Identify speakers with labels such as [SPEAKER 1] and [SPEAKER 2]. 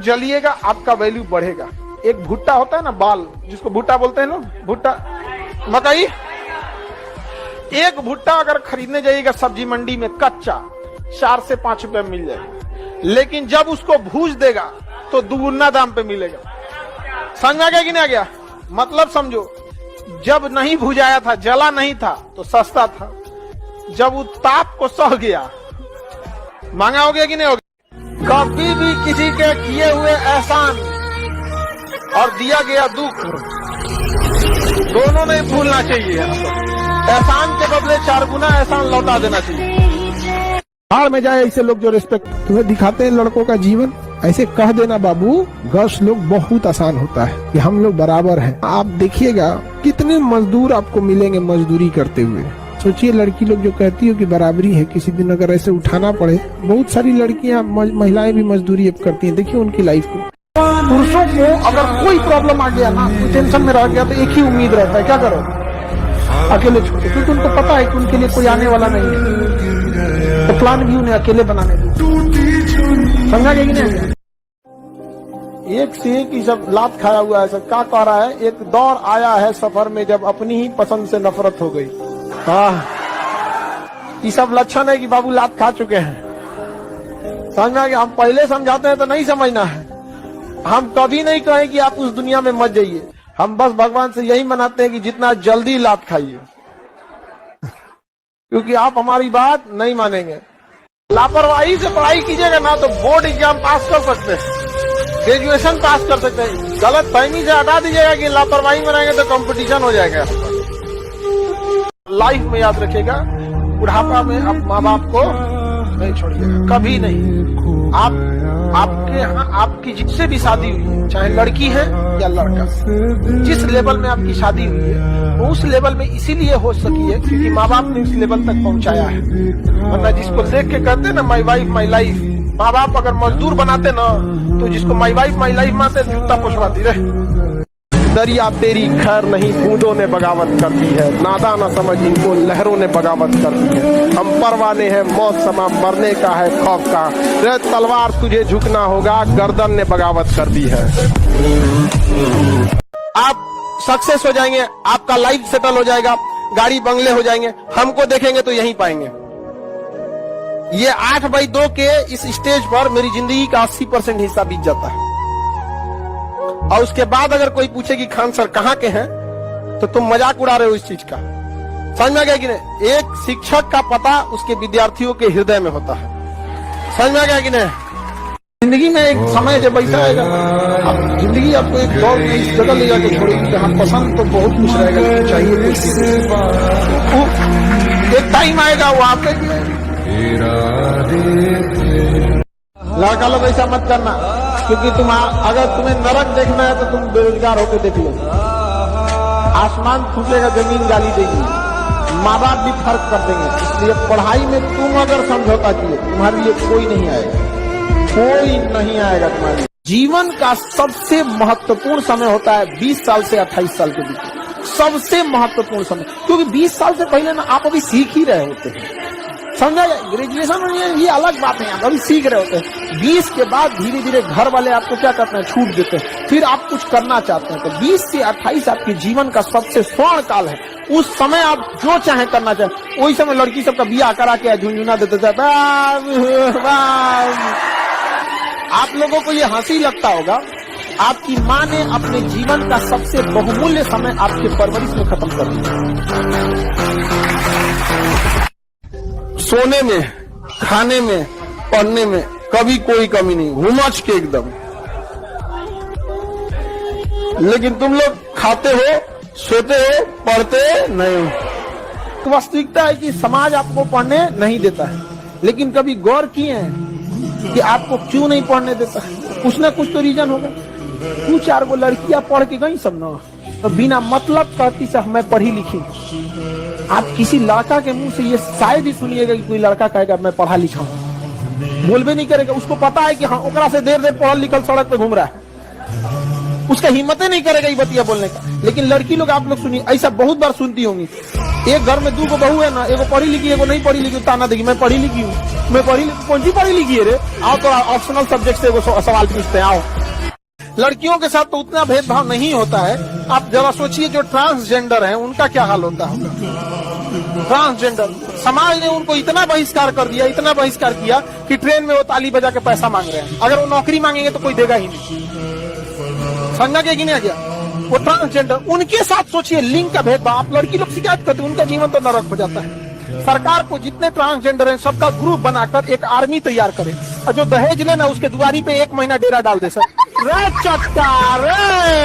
[SPEAKER 1] जलिएगा आपका वैल्यू बढ़ेगा। एक भुट्टा होता है ना, बाल, जिसको भुट्टा बोलते हैं लोग, भुट्टा मकई, एक भुट्टा अगर खरीदने जाइएगा सब्जी मंडी में कच्चा 4 से 5 रुपए मिल जाएगा, लेकिन जब उसको भूज देगा तो दुगुना दाम पे मिलेगा। समझ में आ गया कि नहीं आ गया? मतलब समझो, जब नहीं भुजाया था, जला नहीं था तो सस्ता था, जब वो ताप को सह गया महंगा हो गया कि नहीं हो गया? कभी भी किसी के किए हुए एहसान और दिया गया दुख दोनों नहीं भूलना चाहिए। एहसान के बदले 4 गुना एहसान लौटा देना चाहिए।
[SPEAKER 2] बाहर में जाए ऐसे लोग जो रिस्पेक्ट तुम्हें दिखाते हैं लड़कों का जीवन, ऐसे कह देना बाबू गर्ल्स लोग बहुत आसान होता है कि हम लोग बराबर हैं। आप देखिएगा कितने मजदूर आपको मिलेंगे मजदूरी करते हुए। सोचिए लड़की लोग जो कहती हो कि बराबरी है, किसी दिन अगर ऐसे उठाना पड़े, बहुत सारी लड़कियां महिलाएं भी मजदूरी अब करती हैं। देखिए उनकी लाइफ को। पुरुषों को अगर कोई प्रॉब्लम आ गया ना, कोई टेंशन में रह गया तो एक ही उम्मीद रहता है, क्या करो, अकेले छोड़ो, क्योंकि उनको पता है कि उनके लिए कोई आने वाला नहीं है, तो प्लान भी उन्हें अकेले बनाने दो। समझा गया कि नहीं? एक से एक ही सब लात खाया हुआ है। सब क्या कह रहा है, एक दौर आया है सफर में जब अपनी ही पसंद से नफरत हो गई। ये सब लक्षण है कि बाबू लात खा चुके हैं। समझ में आ गया? हम पहले समझाते हैं तो नहीं समझना है। हम कभी नहीं कहें कि आप उस दुनिया में मत जाइए, हम बस भगवान से यही मनाते हैं कि जितना जल्दी लात खाइए, क्योंकि आप हमारी बात नहीं मानेंगे। लापरवाही से पढ़ाई कीजिएगा ना तो बोर्ड एग्जाम पास कर सकते हैं, ग्रेजुएशन पास कर सकते हैं। गलत फहमी से हटा दीजिएगा कि लापरवाही बनाएंगे तो कंपटीशन हो जाएगा। लाइफ में याद रखिएगा, बुढ़ापा में आप माँ बाप को नहीं छोड़िएगा, कभी नहीं। आपके यहाँ आपकी जिससे भी शादी हुई है, चाहे लड़की है या लड़का, जिस लेवल में आपकी शादी हुई है वो उस लेवल में इसीलिए हो सकी है क्योंकि माँ बाप ने उस लेवल तक पहुंचाया है। वरना जिसको देख के कहते हैं ना माई वाइफ माई लाइफ, माँ बाप अगर मजदूर बनाते ना तो जिसको माई वाइफ माई लाइफ मानते जूता पुछवाती रहे। दरिया तेरी खैर नहीं, बूंदों ने बगावत कर दी है, नादा न समझ इनको लहरों ने बगावत कर दी है। हम परवाने हैं मौत समा, मरने का है खौफ का, रे तलवार तुझे झुकना होगा, गर्दन ने बगावत कर दी है। आप सक्सेस हो जाएंगे, आपका लाइफ सेटल हो जाएगा, गाड़ी बंगले हो जाएंगे, हमको देखेंगे तो यहीं पाएंगे। ये 8/2 के इस स्टेज पर मेरी जिंदगी का 80% हिस्सा बीत जाता है। और उसके बाद अगर कोई पूछे कि खान सर कहाँ के हैं तो तुम मजाक उड़ा रहे हो इस चीज का। समझ में आ गया कि नहीं? एक शिक्षक का पता उसके विद्यार्थियों के हृदय में होता है। समझ में आ गया कि नहीं? जिंदगी में एक समय जब ऐसा आएगा, अब जिंदगी आपको एक दौर में इस जगह ले जाकर छोड़ेगी कि हाँ पसंद तो बहुत कुछ रहेगा लेकिन चाहिए कुछ। एक टाइम आएगा वो आपके लड़का लोग ऐसा मत करना, क्योंकि अगर तुम्हें नरक देखना है तो तुम बेरोजगार होकर देख लो। आसमान फूटेगा, जमीन गाली देगी, माँ बाप भी फर्क कर देंगे। इसलिए पढ़ाई में तुम अगर समझौता किए तुम्हारे लिए कोई नहीं आएगा, कोई नहीं आएगा तुम्हारे लिए। जीवन का सबसे महत्वपूर्ण समय होता है 20 साल से 28 साल के बीच, सबसे महत्वपूर्ण समय। क्योंकि 20 साल से पहले ना आप अभी सीख ही रहे होते हैं। समझा? ग्रेजुएशन में ये अलग बात है, आप अभी सीख रहे होते हैं। 20 के बाद धीरे धीरे घर वाले आपको क्या करते हैं, छूट देते हैं, फिर आप कुछ करना चाहते हैं। तो 20 से 28 आपके जीवन का सबसे स्वर्ण काल है। उस समय आप जो चाहे करना चाहे। वही समय लड़की सबका बियाह करा के झुंझुना देते थे। आप लोगों को ये हंसी लगता होगा, आपकी माँ ने अपने जीवन का सबसे बहुमूल्य समय आपके परवरिश में खत्म कर दिया। सोने में, खाने में, पढ़ने में कभी कोई कमी नहीं, हुमच के एकदम। लेकिन तुम लोग खाते हो, सोते हो, पढ़ते नहीं हो। वास्तविकता है कि समाज आपको पढ़ने नहीं देता है, लेकिन कभी गौर किए हैं कि आपको क्यों नहीं पढ़ने देता है? कुछ ना कुछ तो रीजन होगा। 2-4 गो लड़कियां पढ़ के गई सब ना, तो बिना मतलब कहती से मैं पढ़ी लिखी। आप किसी लड़का के मुंह से ये शायद ही सुनिएगा कि कोई लड़का कहेगा मैं पढ़ा लिखा हूं, बोलबे नहीं करेगा। उसको पता है कि हाँ ओकरा से देर पढ़ल लिखल सड़क पे घूम रहा है,
[SPEAKER 1] उसका हिम्मत ही नहीं करेगा ये बतिया बोलने का। लेकिन लड़की लोग, आप लोग सुनिए, ऐसा बहुत बार सुनती होंगी, एक घर में 2 बहू है ना, एगो पढ़ी लिखी एगो नहीं पढ़ी लिखी, ताना देगी मैं पढ़ी लिखी हूँ, मैं पढ़ी लिखी, कौन सी पढ़ी लिखी है रे, आओ तो ऑप्शनल सब्जेक्ट से एगो सवाल पूछते हैं, आओ। लड़कियों के साथ तो उतना भेदभाव नहीं होता है। आप जरा सोचिए जो ट्रांसजेंडर हैं उनका क्या हाल होता होगा। ट्रांसजेंडर समाज ने उनको इतना बहिष्कार कर दिया, इतना बहिष्कार किया कि ट्रेन में वो ताली बजा के पैसा मांग रहे हैं। अगर वो नौकरी मांगेंगे तो कोई देगा ही नहीं। समझा के गिना गया वो ट्रांसजेंडर, उनके साथ सोचिए लिंग का भेदभाव। आप लड़की लोग शिकायत करते, उनका जीवन तो नरक हो जाता है। सरकार को जितने ट्रांसजेंडर हैं सबका ग्रुप बनाकर एक आर्मी तैयार करे, और जो दहेज लेना उसके दुआरी पे 1 महीना डेरा डाल दे सर। रे चट्टा रे।